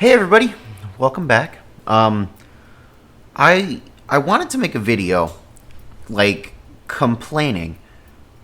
Hey everybody, welcome back. I wanted to make a video like complaining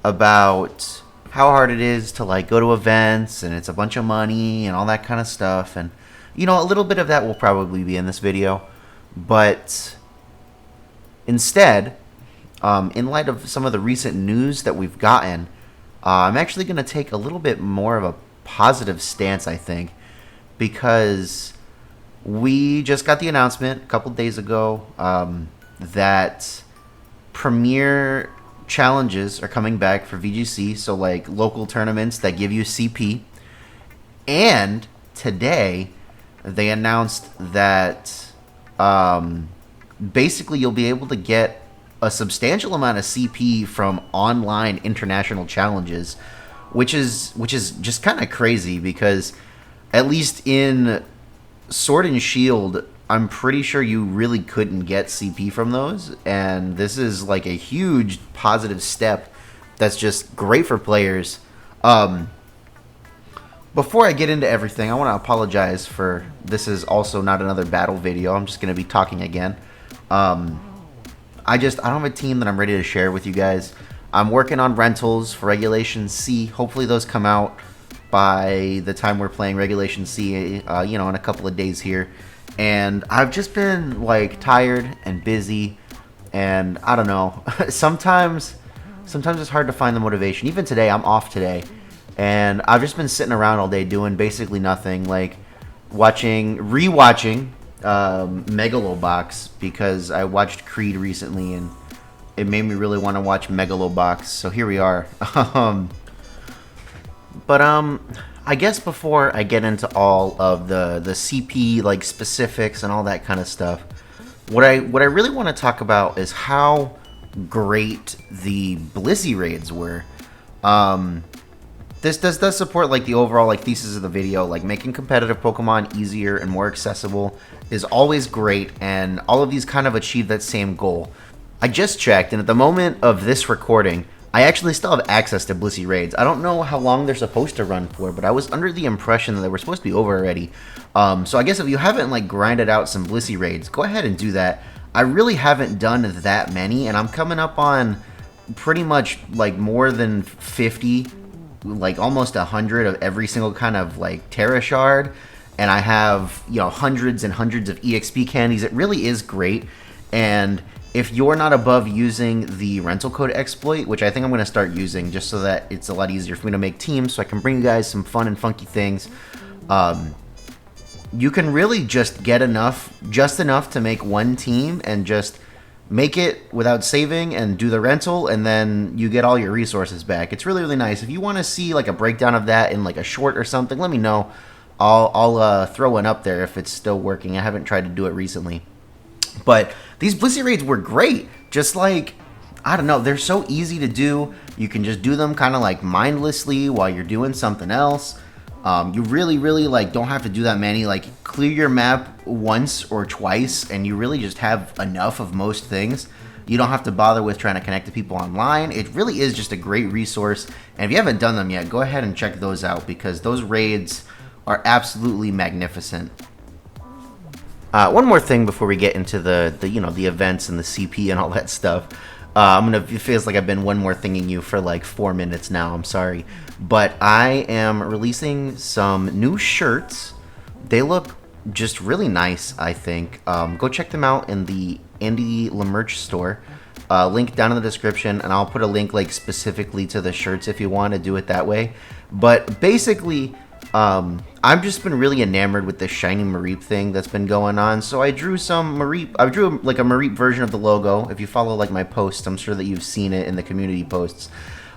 about how hard it is to like go to events and it's a bunch of money and all that kind of stuff, and a little bit of that will probably be in this video, but instead, in light of some of the recent news that we've gotten, I'm actually going to take a little bit more of a positive stance, I think, because we just got the announcement a couple days ago that premier challenges are coming back for VGC, so like local tournaments that give you CP. And today they announced that basically you'll be able to get a substantial amount of CP from online international challenges, which is just kind of crazy because at least in Sword and Shield, I'm pretty sure you really couldn't get CP from those, and this is like a huge positive step that's just great for players. Before I get into everything, I want to apologize for this is also not another battle video. I'm just going to be talking again. I don't have a team that I'm ready to share with you guys. I'm working on rentals for Regulation C. Hopefully those come out by the time we're playing Regulation C, in a couple of days here. And I've just been like tired and busy, and I don't know. sometimes it's hard to find the motivation. Even today, I'm off today, and I've just been sitting around all day doing basically nothing, like rewatching Megalobox, because I watched Creed recently and it made me really want to watch Megalobox. So here we are. But I guess before I get into all of the CP like specifics and all that kind of stuff, what I really want to talk about is how great the Blizzy raids were. This does support like the overall like thesis of the video, like making competitive Pokemon easier and more accessible is always great, and all of these kind of achieve that same goal. I just checked, and at the moment of this recording, I actually still have access to Blizzy raids. I don't know how long they're supposed to run for, but I was under the impression that they were supposed to be over already. So I guess if you haven't like grinded out some Blizzy raids, go ahead and do that. I really haven't done that many, and I'm coming up on pretty much like more than 50, like almost 100 of every single kind of like Terra Shard, and I have hundreds and hundreds of EXP candies. It really is great, and if you're not above using the rental code exploit, which I think I'm going to start using just so that it's a lot easier for me to make teams so I can bring you guys some fun and funky things, you can really just get just enough to make one team and just make it without saving and do the rental, and then you get all your resources back. It's really, really nice. If you want to see like a breakdown of that in like a short or something, let me know. I'll throw one up there if it's still working. I haven't tried to do it recently. But these Blizzy raids were great. Just like, I don't know, they're so easy to do. You can just do them kind of like mindlessly while you're doing something else. You really, really like don't have to do that many. Like clear your map once or twice, and you really just have enough of most things. You don't have to bother with trying to connect to people online. It really is just a great resource. And if you haven't done them yet, go ahead and check those out, because those raids are absolutely magnificent. One more thing before we get into the events and the CP and all that stuff. It feels like I've been one more thinging you for like 4 minutes now. I'm sorry, but I am releasing some new shirts. They look just really nice, I think. Go check them out in the AndyLaVGC store. Link down in the description, and I'll put a link like specifically to the shirts if you want to do it that way. But basically, I've just been really enamored with this shiny Mareep thing that's been going on. So I drew some Mareep. I drew like a Mareep version of the logo. If you follow like my posts, I'm sure that you've seen it in the community posts.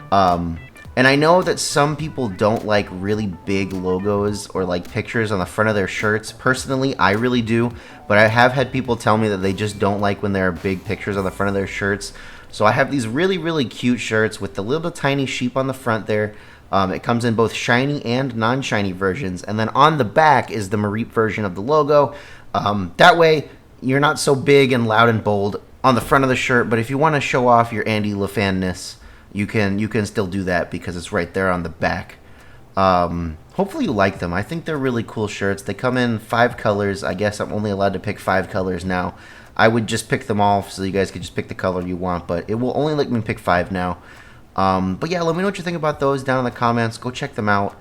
And I know that some people don't like really big logos or like pictures on the front of their shirts. Personally, I really do. But I have had people tell me that they just don't like when there are big pictures on the front of their shirts. So I have these really, really cute shirts with the little tiny sheep on the front there. It comes in both shiny and non-shiny versions, and then on the back is the Mareep version of the logo. That way, you're not so big and loud and bold on the front of the shirt, but if you want to show off your AndyLaFanness, you can still do that because it's right there on the back. Hopefully you like them. I think they're really cool shirts. They come in 5 colors. I guess I'm only allowed to pick 5 colors now. I would just pick them all so you guys could just pick the color you want, but it will only let me pick 5 now. But yeah, let me know what you think about those down in the comments. Go check them out.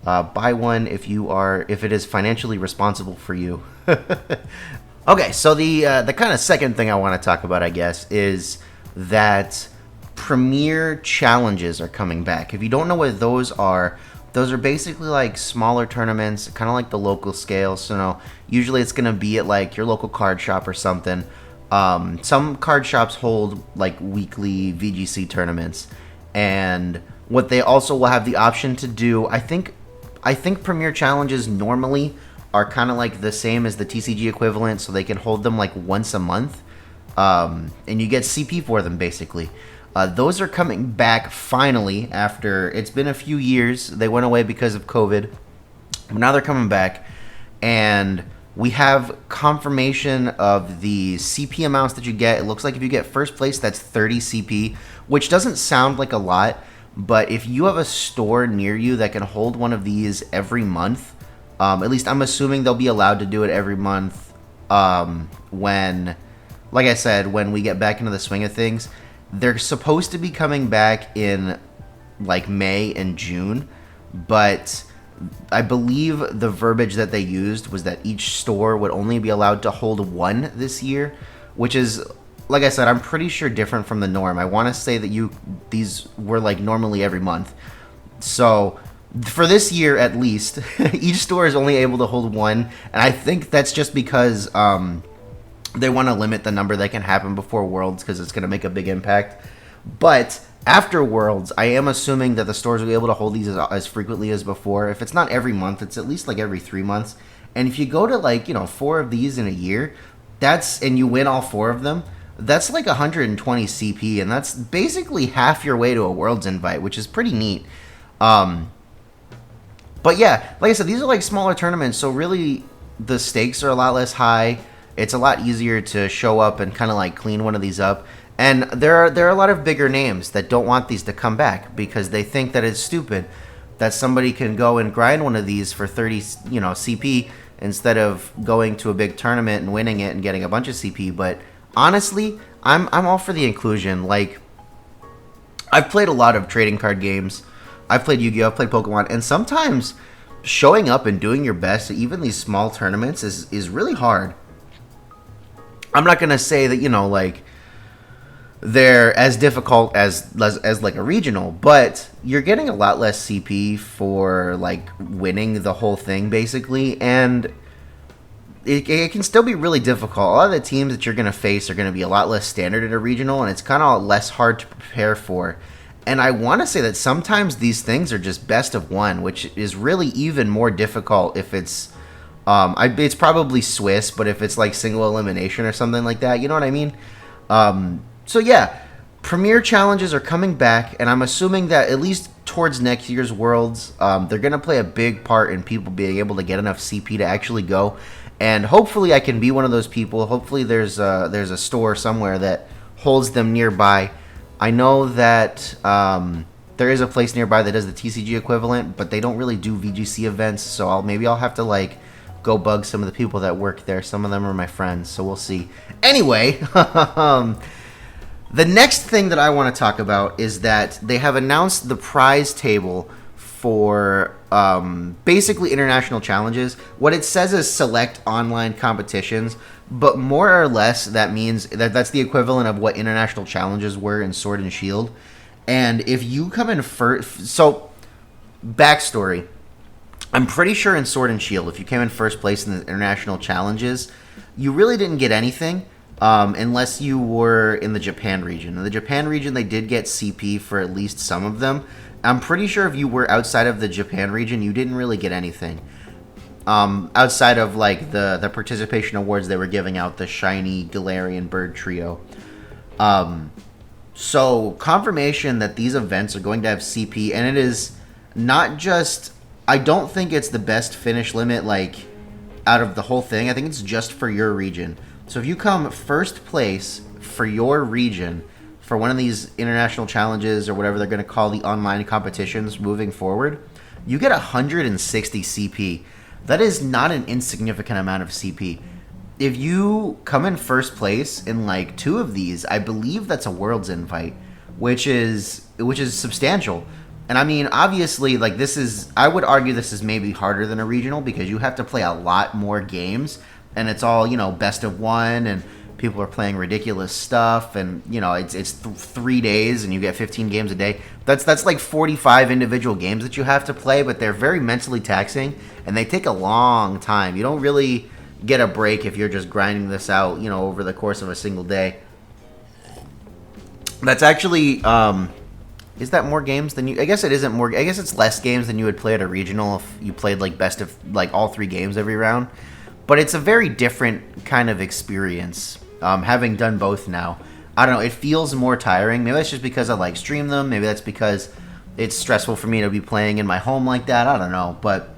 Buy one if it is financially responsible for you. Okay, so the kind of second thing I want to talk about, I guess, is that Premier Challenges are coming back. If you don't know what those are basically like smaller tournaments, kind of like the local scale. So no, usually it's going to be at like your local card shop or something. Some card shops hold like weekly VGC tournaments, and what they also will have the option to do, I think Premier Challenges normally are kind of like the same as the TCG equivalent, so they can hold them like once a month, and you get CP for them basically. Those are coming back finally after it's been a few years. They went away because of COVID, but now they're coming back, and we have confirmation of the CP amounts that you get. It looks like if you get first place, that's 30 CP, which doesn't sound like a lot, but if you have a store near you that can hold one of these every month, at least I'm assuming they'll be allowed to do it every month when, like I said, when we get back into the swing of things. They're supposed to be coming back in like May and June, but I believe the verbiage that they used was that each store would only be allowed to hold one this year, which is, like I said, I'm pretty sure different from the norm. I want to say that these were like normally every month. So for this year at least, each store is only able to hold one, and I think that's just because they want to limit the number that can happen before Worlds because it's going to make a big impact. But after Worlds, I am assuming that the stores will be able to hold these as frequently as before. If it's not every month, it's at least like every 3 months. And if you go to like, 4 of these in a year, and you win all 4 of them, that's like 120 CP, and that's basically half your way to a Worlds invite, which is pretty neat. But yeah, like I said, these are like smaller tournaments, so really the stakes are a lot less high. It's a lot easier to show up and kind of like clean one of these up. And there are a lot of bigger names that don't want these to come back because they think that it's stupid that somebody can go and grind one of these for 30, CP instead of going to a big tournament and winning it and getting a bunch of CP. But honestly, I'm all for the inclusion. Like, I've played a lot of trading card games. I've played Yu-Gi-Oh! I've played Pokemon, and sometimes showing up and doing your best at even these small tournaments is really hard. I'm not gonna say that like they're as difficult as like a regional, but you're getting a lot less CP for like winning the whole thing basically, and it can still be really difficult. A lot of the teams that you're gonna face are gonna be a lot less standard at a regional, and it's kind of less hard to prepare for. And I want to say that sometimes these things are just best of one, which is really even more difficult if it's it's probably Swiss, but if it's like single elimination or something like that, you know what I mean? So yeah, Premier Challenges are coming back, and I'm assuming that at least towards next year's Worlds, they're going to play a big part in people being able to get enough CP to actually go. And hopefully I can be one of those people. Hopefully there's a store somewhere that holds them nearby. I know that there is a place nearby that does the TCG equivalent, but they don't really do VGC events, so maybe I'll have to like go bug some of the people that work there. Some of them are my friends, so we'll see. Anyway, the next thing that I want to talk about is that they have announced the prize table for basically international challenges. What it says is select online competitions, but more or less that means that's the equivalent of what international challenges were in Sword and Shield. And if you come in first, so backstory, I'm pretty sure in Sword and Shield, if you came in first place in the international challenges, you really didn't get anything unless you were in the Japan region. In the Japan region, they did get CP for at least some of them. I'm pretty sure if you were outside of the Japan region, you didn't really get anything. Outside of like the participation awards they were giving out, the shiny Galarian bird trio. So confirmation that these events are going to have CP, and it is not just, I don't think it's the best finish limit like out of the whole thing. I think it's just for your region. So if you come first place for your region for one of these international challenges or whatever they're going to call the online competitions moving forward, you get 160 CP. That is not an insignificant amount of CP. If you come in first place in like 2 of these, I believe that's a Worlds invite, which is substantial. And I mean, obviously, like this is, I would argue this is maybe harder than a regional because you have to play a lot more games, and it's all, you know, best of 1, and people are playing ridiculous stuff, and you know, it's 3 days and you get 15 games a day. That's like 45 individual games that you have to play, but they're very mentally taxing and they take a long time. You don't really get a break if you're just grinding this out, you know, over the course of a single day. That's actually, is that more games than you, I guess it isn't more, I guess it's less games than you would play at a regional if you played like best of, like all 3 games every round. But it's a very different kind of experience, having done both now. I don't know, it feels more tiring. Maybe that's just because I like stream them, maybe that's because it's stressful for me to be playing in my home like that, I don't know, but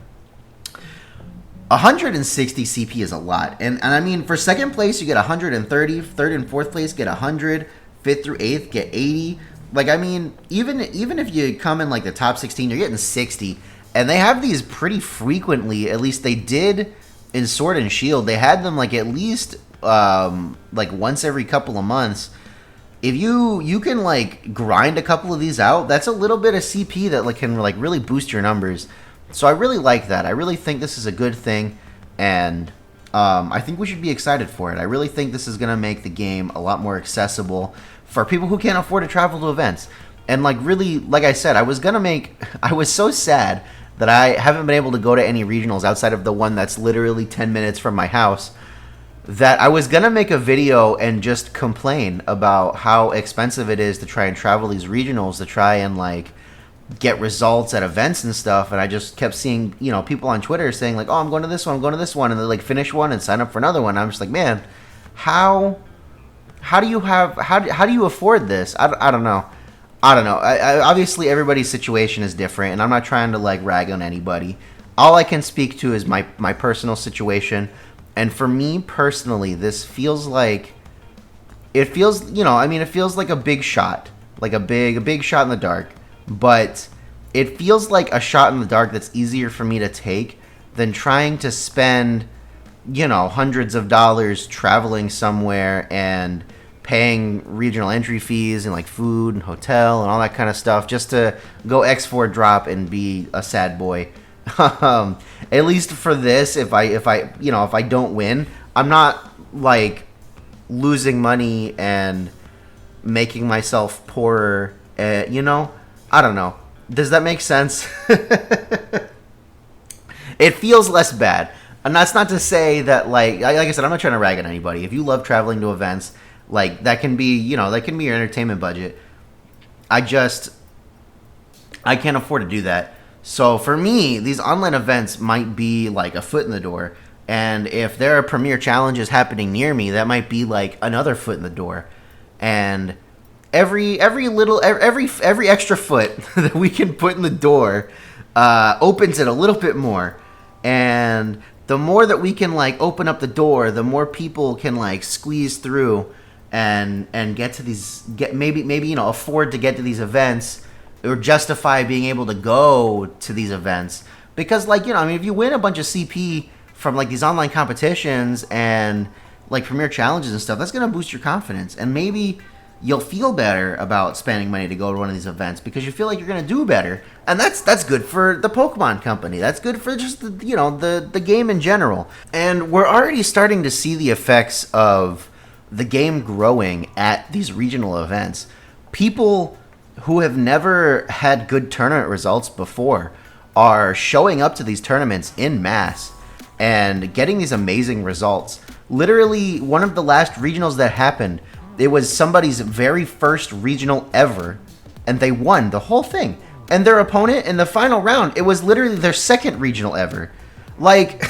160 CP is a lot. And I mean, for second place, you get 130. Third and fourth place get 100. Fifth through eighth get 80. Like, I mean, even if you come in like the top 16, you're getting 60. And they have these pretty frequently. At least they did in Sword and Shield. They had them like at least like once every couple of months. If you can like grind a couple of these out, that's a little bit of CP that like can like really boost your numbers. So I really like that. I really think this is a good thing, and I think we should be excited for it. I really think this is going to make the game a lot more accessible for people who can't afford to travel to events. And like really, like I said, I was so sad that I haven't been able to go to any regionals outside of the one that's literally 10 minutes from my house, that I was going to make a video and just complain about how expensive it is to try and travel these regionals, to try and like get results at events and stuff. And I just kept seeing, you know, people on Twitter saying like, oh, I'm going to this one, I'm going to this one, and they like finish one and sign up for another one. I'm just like, man, how do you afford this? I don't know. I obviously everybody's situation is different, and I'm not trying to like rag on anybody. All I can speak to is my personal situation. And for me personally, this feels like, it feels, you know, I mean, it feels like a big shot, like a big shot in the dark. But it feels like a shot in the dark that's easier for me to take than trying to spend, you know, hundreds of dollars traveling somewhere and paying regional entry fees and like food and hotel and all that kind of stuff just to go X4 drop and be a sad boy. At least for this, if I don't win, I'm not like losing money and making myself poorer, you know? I don't know. Does that make sense? It feels less bad. And that's not to say that, like I said, I'm not trying to rag on anybody. If you love traveling to events, like, that can be, you know, that can be your entertainment budget. I can't afford to do that. So for me, these online events might be like a foot in the door. And if there are premier challenges happening near me, that might be like another foot in the door. And every extra foot that we can put in the door opens it a little bit more. And the more that we can like open up the door, the more people can like squeeze through and get to these, maybe you know, afford to get to these events or justify being able to go to these events. Because, like, you know, I mean, if you win a bunch of CP from like these online competitions and like premier challenges and stuff, that's going to boost your confidence, and maybe you'll feel better about spending money to go to one of these events because you feel like you're going to do better. And that's good for the Pokemon Company. That's good for just the, you know, the game in general. And we're already starting to see the effects of the game growing at these regional events. People who have never had good tournament results before are showing up to these tournaments in mass and getting these amazing results. Literally, one of the last regionals that happened, it was somebody's very first regional ever, and they won the whole thing. And their opponent in the final round, it was literally their second regional ever. Like,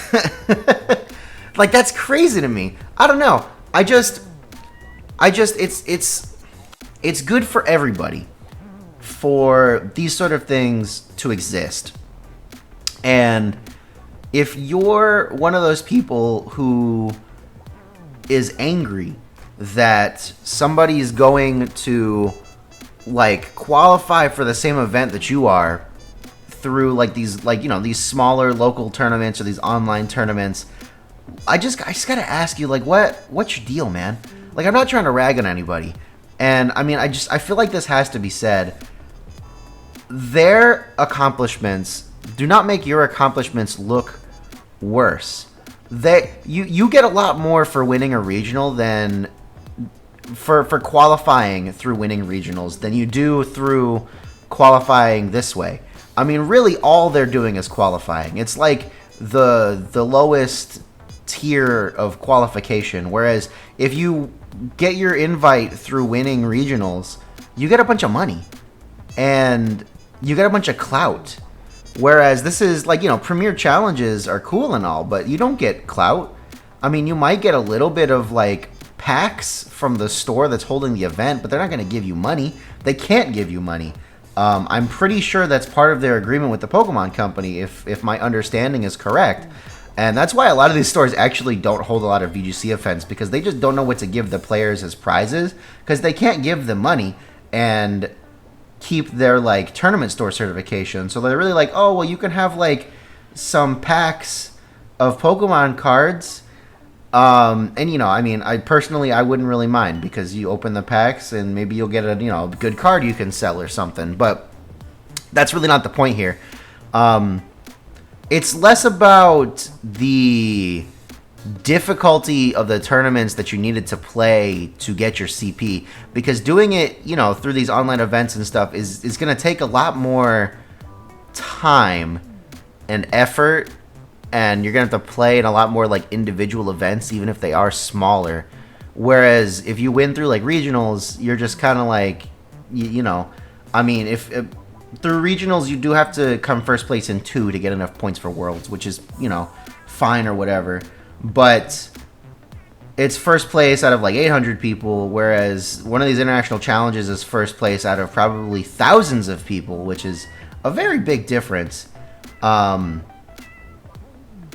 like, that's crazy to me. I don't know. It's good for everybody for these sort of things to exist. And if you're one of those people who is angry that somebody is going to like qualify for the same event that you are through like these, like, you know, these smaller local tournaments or these online tournaments, I just gotta ask you, like, what's your deal, man? Like, I'm not trying to rag on anybody, and I mean, I feel like this has to be said. Their accomplishments do not make your accomplishments look worse. You get a lot more for winning a regional than for qualifying through winning regionals than you do through qualifying this way. I mean, really, all they're doing is qualifying. It's like the lowest tier of qualification. Whereas if you get your invite through winning regionals, you get a bunch of money and you get a bunch of clout. Whereas this is like, you know, premier challenges are cool and all, but you don't get clout. I mean, you might get a little bit of like packs from the store that's holding the event, but they're not going to give you money. They can't give you money. I'm pretty sure that's part of their agreement with the Pokemon Company, if my understanding is correct. And that's why a lot of these stores actually don't hold a lot of VGC events, because they just don't know what to give the players as prizes, because they can't give them money and keep their like tournament store certification. So they're really like, oh, well, you can have like some packs of Pokemon cards. And you know, I mean, I wouldn't really mind, because you open the packs and maybe you'll get a, you know, good card you can sell or something. But that's really not the point here. It's less about the difficulty of the tournaments that you needed to play to get your CP, because doing it, you know, through these online events and stuff is going to take a lot more time and effort, and you're going to have to play in a lot more like individual events, even if they are smaller. Whereas if you win through like regionals, you're just kind of like, you know, I mean, if through regionals, you do have to come first place in 2 to get enough points for Worlds, which is, you know, fine or whatever. But it's first place out of like 800 people, whereas one of these international challenges is first place out of probably thousands of people, which is a very big difference. And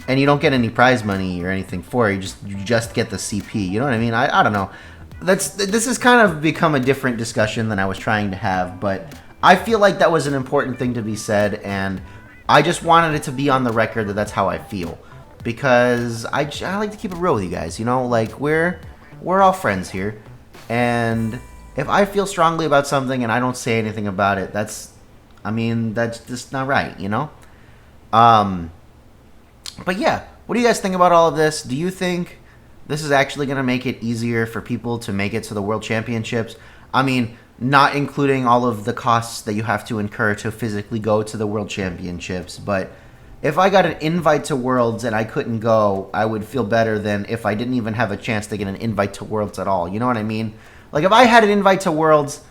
you don't get any prize money or anything for it. You just get the CP. You know what I mean? I don't know. This has kind of become a different discussion than I was trying to have, but I feel like that was an important thing to be said, and I just wanted it to be on the record that that's how I feel, because I like to keep it real with you guys. You know, like we're all friends here, and if I feel strongly about something and I don't say anything about it, that's just not right, you know. But yeah, what do you guys think about all of this? Do you think this is actually going to make it easier for people to make it to the World Championships? I mean, not including all of the costs that you have to incur to physically go to the World Championships, but if I got an invite to Worlds and I couldn't go, I would feel better than if I didn't even have a chance to get an invite to Worlds at all. You know what I mean? Like, if I had an invite to Worlds,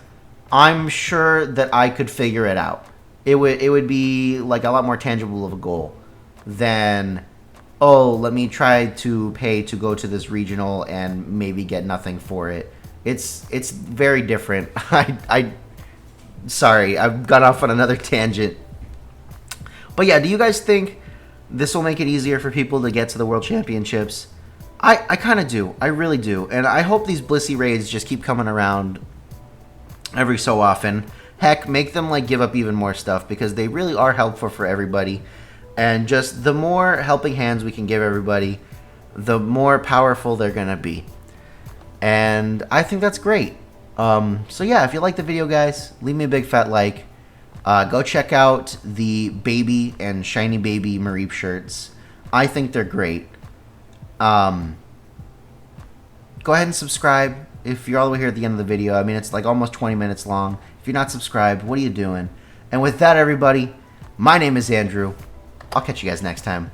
I'm sure that I could figure it out. It would be like a lot more tangible of a goal than, oh, let me try to pay to go to this regional and maybe get nothing for it. It's very different. Sorry, I've got off on another tangent. But yeah, do you guys think this will make it easier for people to get to the World Championships? I kind of do. I really do. And I hope these Blissey raids just keep coming around every so often. Heck, make them like give up even more stuff, because they really are helpful for everybody. And just the more helping hands we can give everybody, the more powerful they're going to be. And I think that's great. So yeah, if you like the video, guys, leave me a big fat like. Go check out the Baby and Shiny Baby Mareep shirts. I think they're great. Go ahead and subscribe if you're all the way here at the end of the video. I mean, it's like almost 20 minutes long. If you're not subscribed, what are you doing? And with that, everybody, my name is Andrew. I'll catch you guys next time.